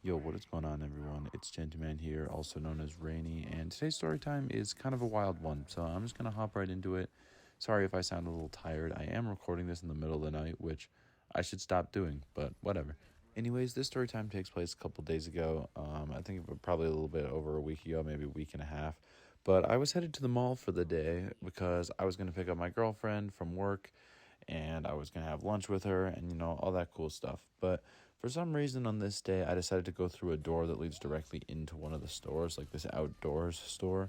Yo, what is going on, everyone? It's GentooMan here, also known as Rainy, and today's story time is kind of a wild one, so I'm just going to hop right into it. Sorry if I sound a little tired. I am recording this in the middle of the night, which I should stop doing, but whatever. Anyways, this story time takes place a couple days ago. I think probably a little bit over a week ago, maybe a week and a half. But I was headed to the mall for the day because I was going to pick up my girlfriend from work, and I was going to have lunch with her and, all that cool stuff. But for some reason on this day, I decided to go through a door that leads directly into one of the stores, like this outdoors store.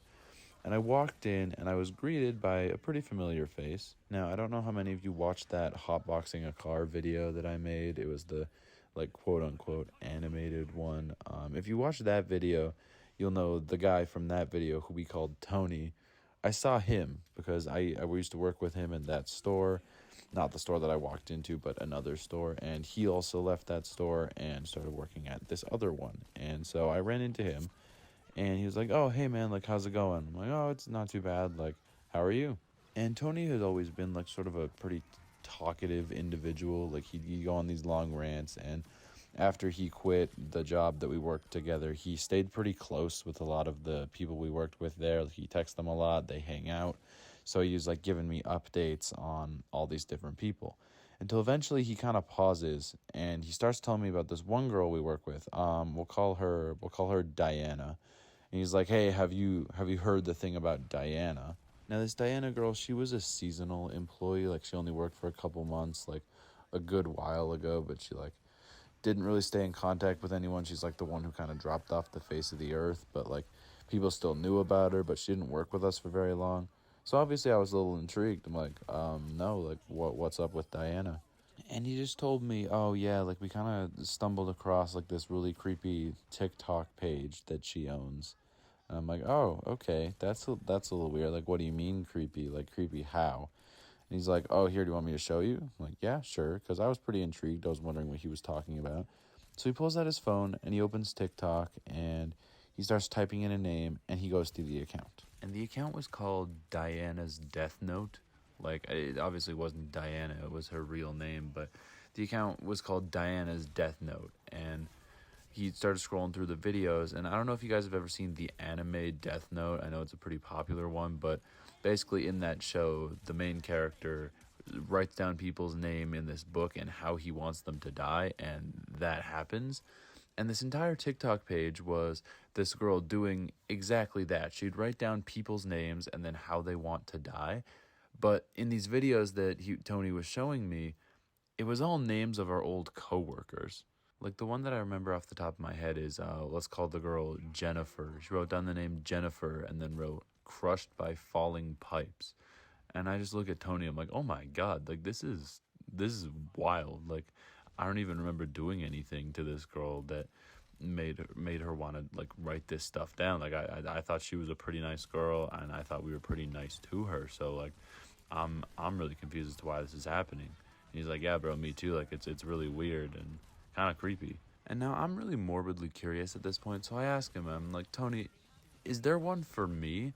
And I walked in and I was greeted by a pretty familiar face. Now, I don't know how many of you watched that hotboxing a car video that I made. It was the, quote unquote, animated one. If you watch that video, you'll know the guy from that video who we called Tony. I saw him because I used to work with him in that store. Not the store that I walked into, but another store. And he also left that store and started working at this other one. And so I ran into him. And he was like, "Oh, hey, man, how's it going?" I'm like, "Oh, it's not too bad. How are you?" And Tony has always been, sort of a pretty talkative individual. He'd go on these long rants. And after he quit the job that we worked together, he stayed pretty close with a lot of the people we worked with there. He texts them a lot. They hang out. So he was, giving me updates on all these different people. Until eventually he kind of pauses, and he starts telling me about this one girl we work with. We'll call her Diana. And he's like, "Hey, have you heard the thing about Diana?" Now, this Diana girl, she was a seasonal employee. She only worked for a couple months, a good while ago, but she, didn't really stay in contact with anyone. She's, the one who kind of dropped off the face of the earth, but, people still knew about her, but she didn't work with us for very long. So, obviously, I was a little intrigued. I'm like, no, what's up with Diana? And he just told me, "Oh, yeah, we kind of stumbled across, this really creepy TikTok page that she owns." And I'm like, "Oh, okay, that's a little weird. What do you mean creepy? Creepy how?" And he's like, "Oh, here, do you want me to show you?" I'm like, "Yeah, sure," because I was pretty intrigued. I was wondering what he was talking about. So he pulls out his phone, and he opens TikTok, and he starts typing in a name, and he goes through the account. And the account was called Diana's Death Note. It obviously wasn't Diana, it was her real name, but the account was called Diana's Death Note. And he started scrolling through the videos, and I don't know if you guys have ever seen the anime Death Note. I know it's a pretty popular one, but basically in that show, the main character writes down people's name in this book and how he wants them to die, and that happens. And this entire TikTok page was this girl doing exactly that. She'd write down people's names and then how they want to die. But in these videos that Tony was showing me, it was all names of our old coworkers. The one that I remember off the top of my head is, let's call the girl Jennifer. She wrote down the name Jennifer and then wrote "crushed by falling pipes." And I just look at Tony, I'm like, "Oh my God, this is wild." I don't even remember doing anything to this girl that made her want to write this stuff down. I thought she was a pretty nice girl, and I thought we were pretty nice to her. So I'm really confused as to why this is happening. And he's like, "Yeah, bro, me too. It's really weird and kind of creepy." And now I'm really morbidly curious at this point, so I ask him, I'm like, "Tony, is there one for me?"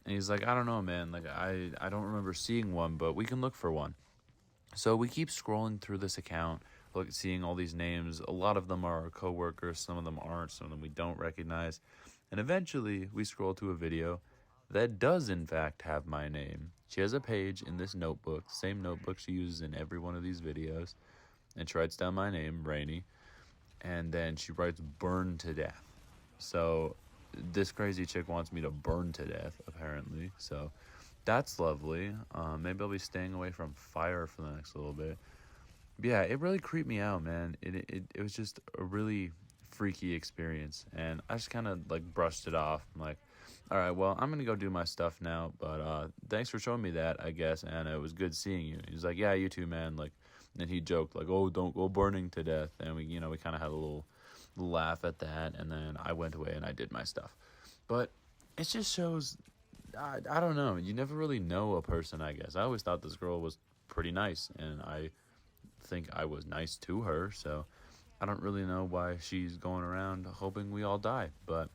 And he's like, "I don't know, man. I don't remember seeing one, but we can look for one." So we keep scrolling through this account, seeing all these names. A lot of them are our coworkers, some of them aren't, some of them we don't recognize. And eventually we scroll to a video that does in fact have my name. She has a page in this notebook, same notebook she uses in every one of these videos, and she writes down my name, Rainy, and then she writes "burn to death." So this crazy chick wants me to burn to death, apparently. So that's lovely. Maybe I'll be staying away from fire for the next little bit. But yeah, it really creeped me out, man. It was just a really freaky experience, and I just kind of brushed it off. I'm like, "All right, well, I'm gonna go do my stuff now, but thanks for showing me that, I guess, and it was good seeing you." He's like, "Yeah, you too, man." And he joked "Oh, don't go burning to death," and we kind of had a little laugh at that, and then I went away and I did my stuff. But it just shows, I don't know, you never really know a person, I guess. I always thought this girl was pretty nice, and I think I was nice to her, so I don't really know why she's going around hoping we all die, but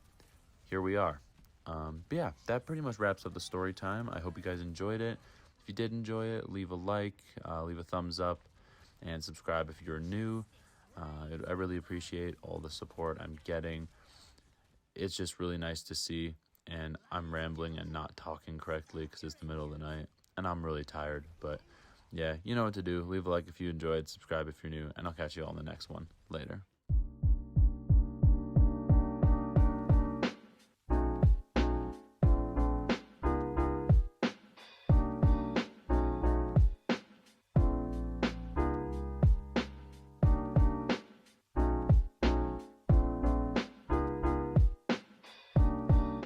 here we are. But yeah, that pretty much wraps up the story time. I hope you guys enjoyed it. If you did enjoy it, leave a like, leave a thumbs up, and subscribe if you're new. I really appreciate all the support I'm getting. It's just really nice to see, and I'm rambling and not talking correctly because it's the middle of the night, and I'm really tired. But yeah, you know what to do. Leave a like if you enjoyed, subscribe if you're new, and I'll catch you all in the next one. Later.